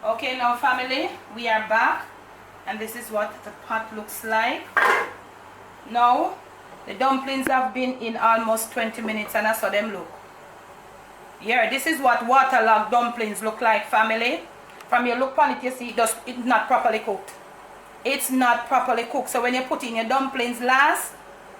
Okay, now family, we are back, and this is what the pot looks like. Now, the dumplings have been in almost 20 minutes, and I saw them look. Yeah, this is what waterlogged dumplings look like, family. From your look on it, you see it's not properly cooked. It's not properly cooked. So when you put in your dumplings last,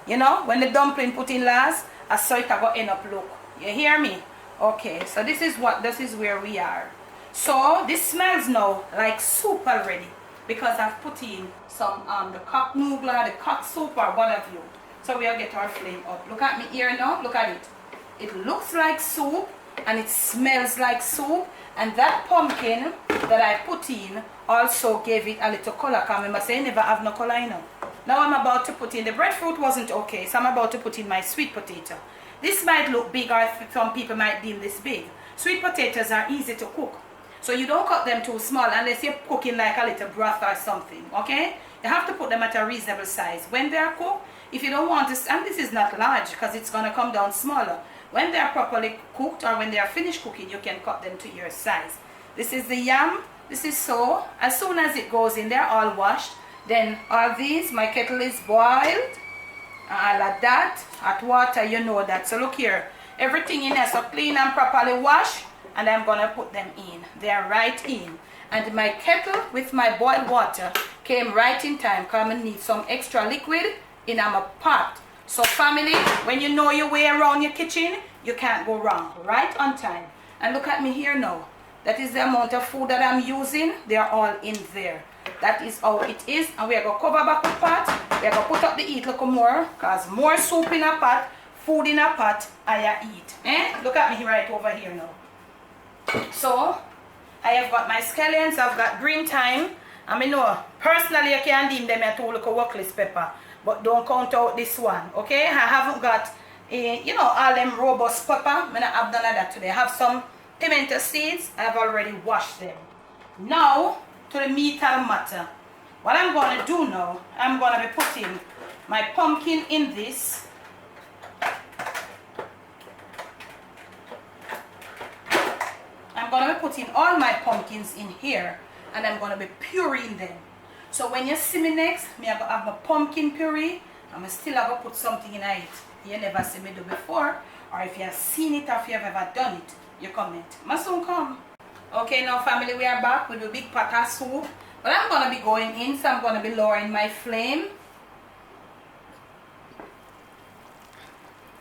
you know, when the dumpling put in last, I saw it go end up look. You hear me? Okay, so this is where we are. So this smells now like soup already, because I've put in some the cock noodle, the cock soup, or what have you. So we'll get our flame up. Look at me here now. Look at it. It looks like soup and it smells like soup. And that pumpkin that I put in also gave it a little color. Because remember, say never have no color, you know. Now I'm about to put in, the breadfruit wasn't okay, so I'm about to put in my sweet potato. This might look big, or some people might deem this big. Sweet potatoes are easy to cook. So you don't cut them too small unless you're cooking like a little broth or something, okay? You have to put them at a reasonable size. When they are cooked, if you don't want to, and this is not large because it's going to come down smaller. When they are properly cooked, or when they are finished cooking, you can cut them to your size. This is the yam. This is so. As soon as it goes in, they're all washed. Then all these, my kettle is boiled. All of that. Hot water, you know that. So look here. Everything in there, so clean and properly washed. And I'm going to put them in. They are right in. And my kettle with my boiled water came right in time because I need some extra liquid in my pot. So family, when you know your way around your kitchen, you can't go wrong. Right on time. And look at me here now. That is the amount of food that I'm using. They are all in there. That is how it is. And we are going to cover back the pot. We are going to put up the heat a little more. Because more soup in a pot, food in a pot, I eat. Look at me right over here now. So, I have got my scallions, I've got green thyme. I mean, no, personally I can deem them a two little workless pepper. But don't count out this one, okay? I haven't got, all them robust pepper. I mean, I've done that today. I have some pimento seeds. I've already washed them. Now, to the meat of the matter. What I'm going to do now, I'm going to be putting my pumpkin in this. I'm going to be putting all my pumpkins in here, and I'm going to be pureeing them. So when you see me next, I'm going to have my pumpkin puree. I'm still going to put something in it you never see me do before, or if you have seen it or if you have ever done it, you comment. Must soon come. Okay, now family, we are back with a big pot of soup. But I'm going to be going in, so I'm going to be lowering my flame.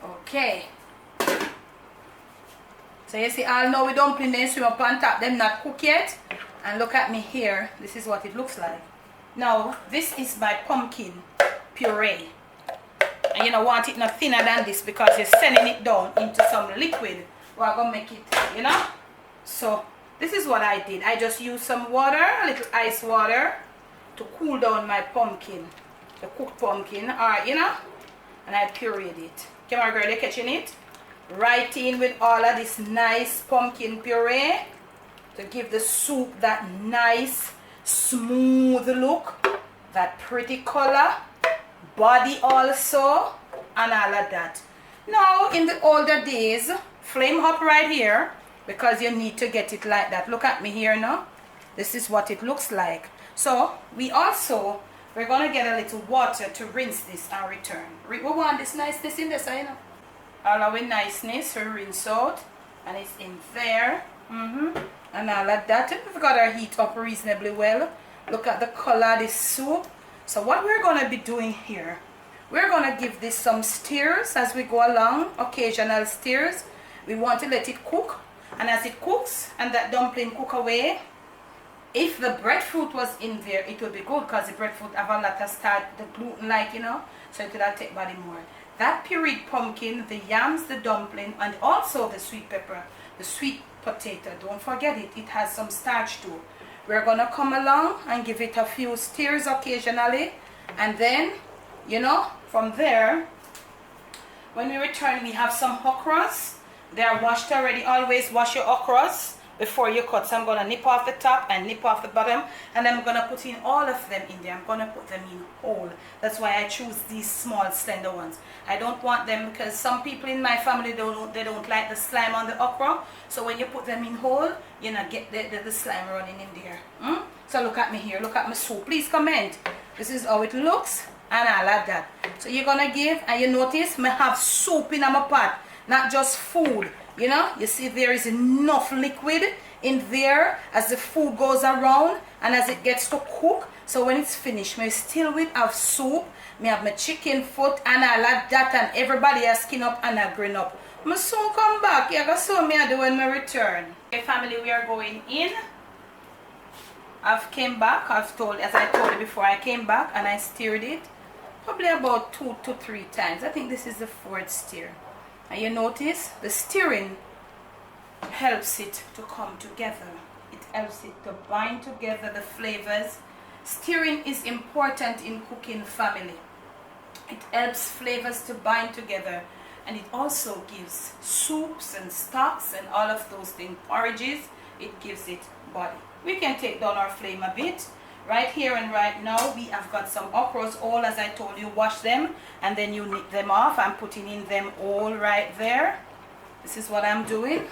Okay. So you see, all now we dumpling them swim up on top, them not cooked yet. And look at me here, this is what it looks like. Now, this is my pumpkin puree. And you don't want it no thinner than this because you're sending it down into some liquid. We're going to make it, you know. So, this is what I did. I just used some water, a little ice water, to cool down my pumpkin. The cooked pumpkin, and I pureed it. Camera girl, you catching it? Right in with all of this nice pumpkin puree to give the soup that nice smooth look, that pretty color, body also, and all of that. Now in the older days, flame up right here because you need to get it like that. Look at me here now. This is what it looks like. So we're going to get a little water to rinse this and return. We want this niceness in this, all our niceness, we rinse out, and it's in there, and all of that. We've got our heat up reasonably well. Look at the color of this soup. So what we're going to be doing here, we're going to give this some stirrs as we go along, occasional stirrs. We want to let it cook, and as it cooks and that dumpling cook away, if the breadfruit was in there, it would be good because the breadfruit have a lot of starch, the gluten so it will take body more. That pureed pumpkin, the yams, the dumpling, and also the sweet pepper, the sweet potato. Don't forget it. It has some starch too. We're going to come along and give it a few stirrs occasionally. And then, from there, when we return, we have some okras. They are washed already. Always wash your okras before you cut. So I'm going to nip off the top and nip off the bottom, and I'm going to put in all of them in there. I'm going to put them in whole. That's why I choose these small slender ones. I don't want them because some people in my family they don't like the slime on the okra. So when you put them in whole, you know, get the slime running in there. So look at me here, look at my soup. Please comment. This is how it looks, and I like that. So you're gonna give, and you notice me have soup in my pot, not just food. You know, you see there is enough liquid in there as the food goes around and as it gets to cook. So when it's finished, me still with have soup, me have my chicken foot, and I like that, and everybody has skin up and a grin up. Me soon come back. You go see me I do when me return. Okay, family, we are going in. I've came back, as I told you before, I came back and I stirred it probably about 2 to 3 times. I think this is the 4th stir. And you notice the stirring helps it to come together. It helps it to bind together the flavors. Stirring is important in cooking, family. It helps flavors to bind together, and it also gives soups and stocks and all of those things, porridges. It gives it body. We can take down our flame a bit. Right here and right now we have got some okras, all as I told you, wash them and then you nip them off. I'm putting in them all right there. This is what I'm doing.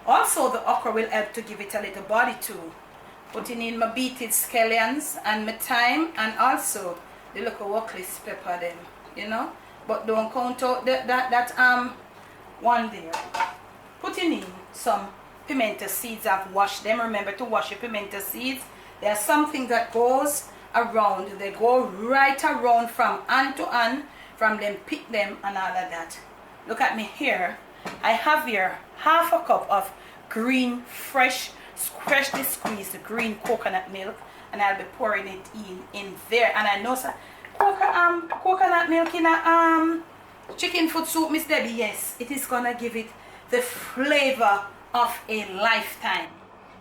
Also the okra will help to give it a little body too. Putting in my beeted scallions and my thyme, and also the little workless pepper them, you know, but don't count out that one there. Putting in some pimento seeds. I've washed them. Remember to wash your pimento seeds. There's something that goes around. They go right around from hand to hand, from them pick them and all of that. Look at me here. I have here half a cup of green, freshly squeezed green coconut milk, and I'll be pouring it in there. And I know coconut milk in a chicken foot soup, Miss Debbie. Yes, it is gonna give it the flavor of a lifetime.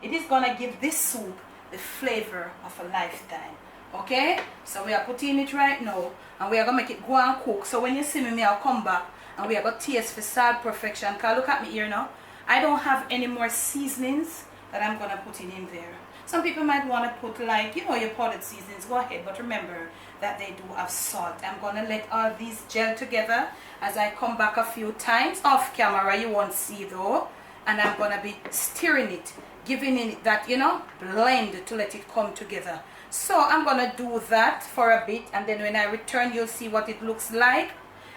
It is gonna give this soup the flavor of a lifetime. Okay, so we are putting it right now, and we are gonna make it go and cook. So when you see me, I'll come back and we are gonna taste for salt perfection. Cause look at me here now, I don't have any more seasonings that I'm gonna put in there. Some people might want to put, like, you know, your powdered seasonings, go ahead, but remember that they do have salt. I'm gonna let all these gel together. As I come back a few times off camera, you won't see though, and I'm gonna be stirring it, giving it that, you know, blend to let it come together. So I'm gonna do that for a bit, and then when I return you'll see what it looks like.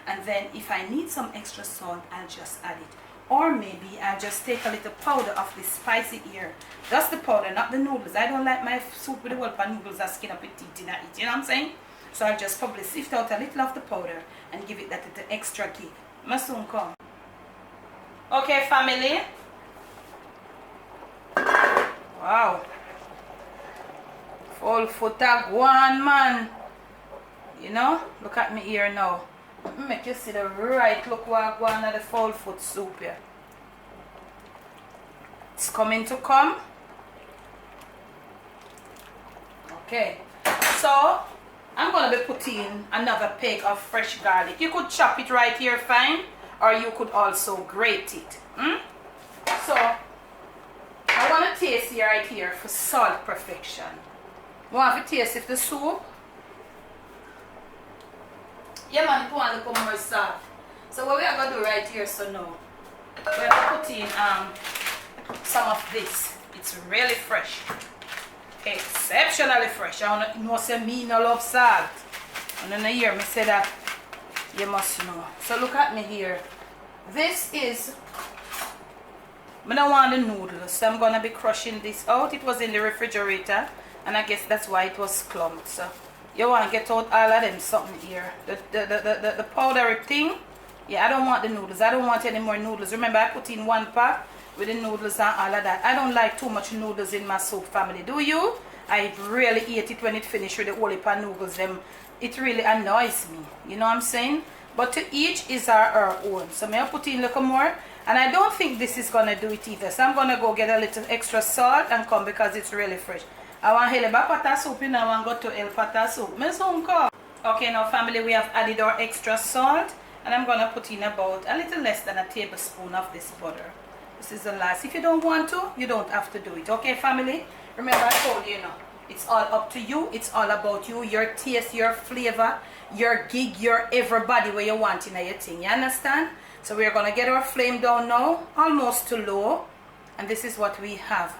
And then if I need some extra salt, I'll just add it, or maybe I'll just take a little powder of this spicy here. That's the powder, not the noodles. I don't like my soup with the whole pan noodles that skin up with teeth in it, you know what I'm saying? So I'll just probably sift out a little of the powder and give it that little extra kick. Must soon come. Okay, family. Wow, full foot of one, man. You know, look at me here now. Make you see the right look what going at the full foot soup here. It's coming to come. Okay, so I'm gonna be putting another peg of fresh garlic. You could chop it right here fine, or you could also grate it. So I want to taste here right here for salt perfection. You want to taste if the soup? Yeah, man, you want to put more salt. So what we are going to do right here, so now, we're going to put in some of this. It's really fresh. Exceptionally fresh. I don't know say me no love salt. And then hear me say that, you must know. So look at me here. This is, I don't want the noodles, so I'm gonna be crushing this out. It was in the refrigerator, and I guess that's why it was clumped. So you want to get out all of them something here. The powdery thing. Yeah, I don't want the noodles. I don't want any more noodles. Remember, I put in 1 pack with the noodles and all of that. I don't like too much noodles in my soup, family. Do you? I really hate it when it finishes with the whole heap of noodles. It really annoys me. You know what I'm saying? But to each is our own. So may I put in a little more? And I don't think this is going to do it either. So I'm going to go get a little extra salt and come because it's really fresh. I want heleba pata soup, and I want to go to el pata soup. Okay, now family, we have added our extra salt. And I'm going to put in about a little less than a tablespoon of this butter. This is the last. If you don't want to, you don't have to do it. Okay, family? Remember, I told you, it's all up to you. It's all about you, your taste, your flavor, your gig, your everybody where you want in your thing. You understand? So we're going to get our flame down now, almost to low. And this is what we have.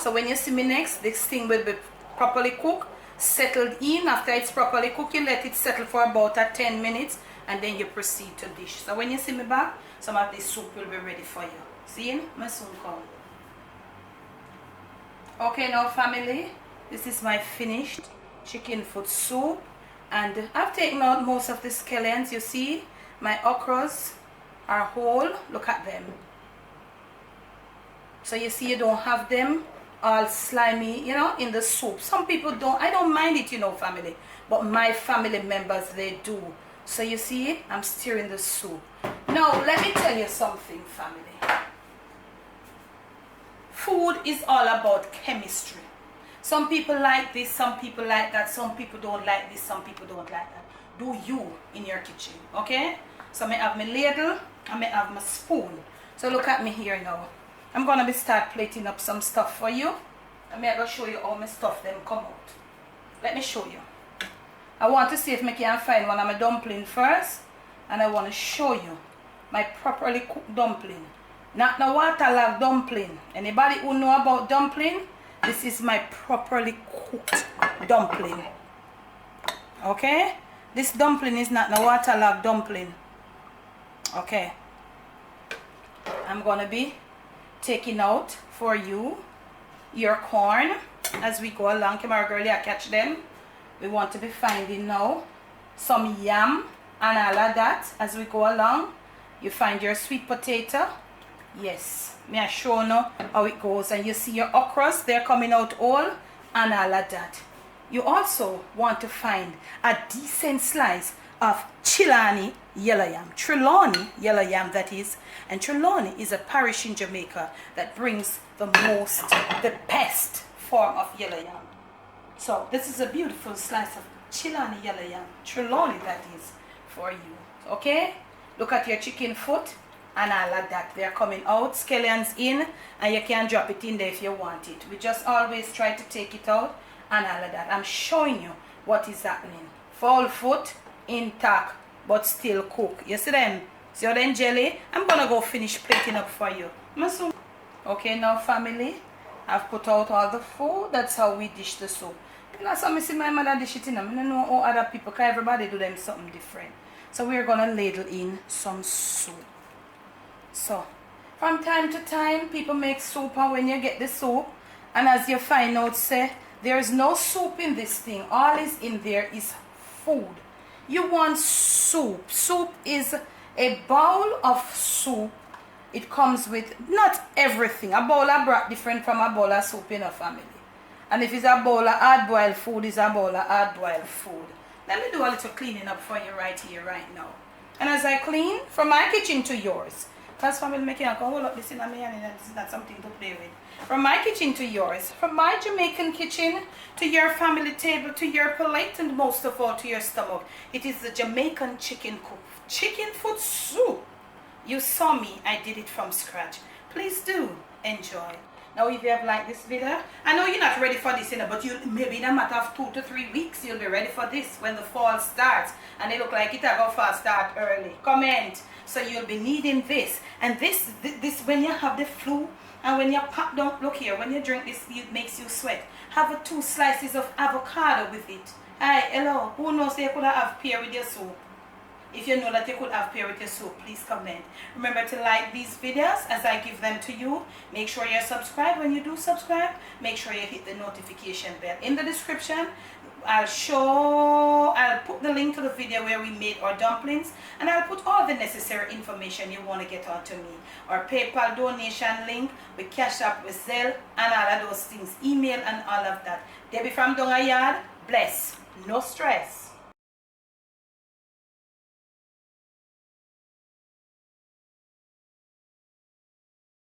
So when you see me next, this thing will be properly cooked, settled in. After it's properly cooked, you let it settle for about 10 minutes. And then you proceed to dish. So when you see me back, some of this soup will be ready for you. See? My soon come. Okay, now family, this is my finished chicken foot soup. And I've taken out most of the scallions. You see, my okras are whole. Look at them. So you see, you don't have them all slimy, in the soup. Some people don't. I don't mind it, family. But my family members, they do. So you see, I'm stirring the soup. Now, let me tell you something, family. Food is all about chemistry. Some people like this, some people like that, some people don't like this, some people don't like that. Do you in your kitchen, okay? So I have my ladle, I may have my spoon. So look at me here now. I'm gonna be start plating up some stuff for you. I'm gonna show you how my stuff then come out. Let me show you. I want to see if I can find one of my dumpling first, and I want to show you my properly cooked dumpling. Not no waterlogged dumpling. Anybody who know about dumpling, this is my properly cooked dumpling. Okay? This dumpling is not no waterlogged dumpling. Okay. I'm gonna be taking out for you your corn as we go along. Come on, girlie, I catch them. We want to be finding now some yam and all of that as we go along. You find your sweet potato. Yes, may I show you how it goes. And you see your okras, they're coming out all and all of that. You also want to find a decent slice of Trelawney yellow yam. Trelawney yellow yam, that is. And Trelawney is a parish in Jamaica that brings the best form of yellow yam. So this is a beautiful slice of Trelawney yellow yam. Trelawney, that is, for you. Okay? Look at your chicken foot and all of that. They're coming out, scallions in, and you can drop it in there if you want it. We just always try to take it out and all of that. I'm showing you what is happening. Full foot, intact, but still cook. You see them? See how them jelly? I'm going to go finish plating up for you. Okay, now family, I've put out all the food. That's how we dish the soup. That's how I see my mother dish it in. I don't know how other people, because everybody do them something different. So we're going to ladle in some soup. So, from time to time, people make soup, and when you get the soup, and as you find out, say, there's no soup in this thing. All is in there is food. You want soup. Soup is a bowl of soup. It comes with not everything. A bowl of broth different from a bowl of soup in a family. And if it's a bowl of hard-boiled food, it's a bowl of hard-boiled food. Let me do a little cleaning up for you right here, right now. And as I clean, from my kitchen to yours. Because family making a hold up this in a man, and this is not something to play with. From my kitchen to yours. From my Jamaican kitchen to your family table, to your plate, and most of all to your stomach. It is the Jamaican Chicken Foot Soup. You saw me, I did it from scratch. Please do enjoy. Now if you have liked this video, I know you're not ready for this, but you maybe in a matter of 2 to 3 weeks you'll be ready for this when the fall starts, and it look like it will fast start early. Comment. So you'll be needing this, and this when you have the flu, and when you pop down, look here, when you drink this, it makes you sweat. Have 2 slices of avocado with it. Hi, hello. Who knows you could have pear with your soup? If you know that you could have pear with your soup, please comment. Remember to like these videos as I give them to you. Make sure you're subscribed. When you do subscribe, make sure you hit the notification bell. In the description, I'll put the link to the video where we made our dumplings, and I'll put all the necessary information you want to get onto me. Our PayPal donation link, with Cash App, with Zelle, and all of those things. Email and all of that. Debbie from Dongayard, bless, no stress.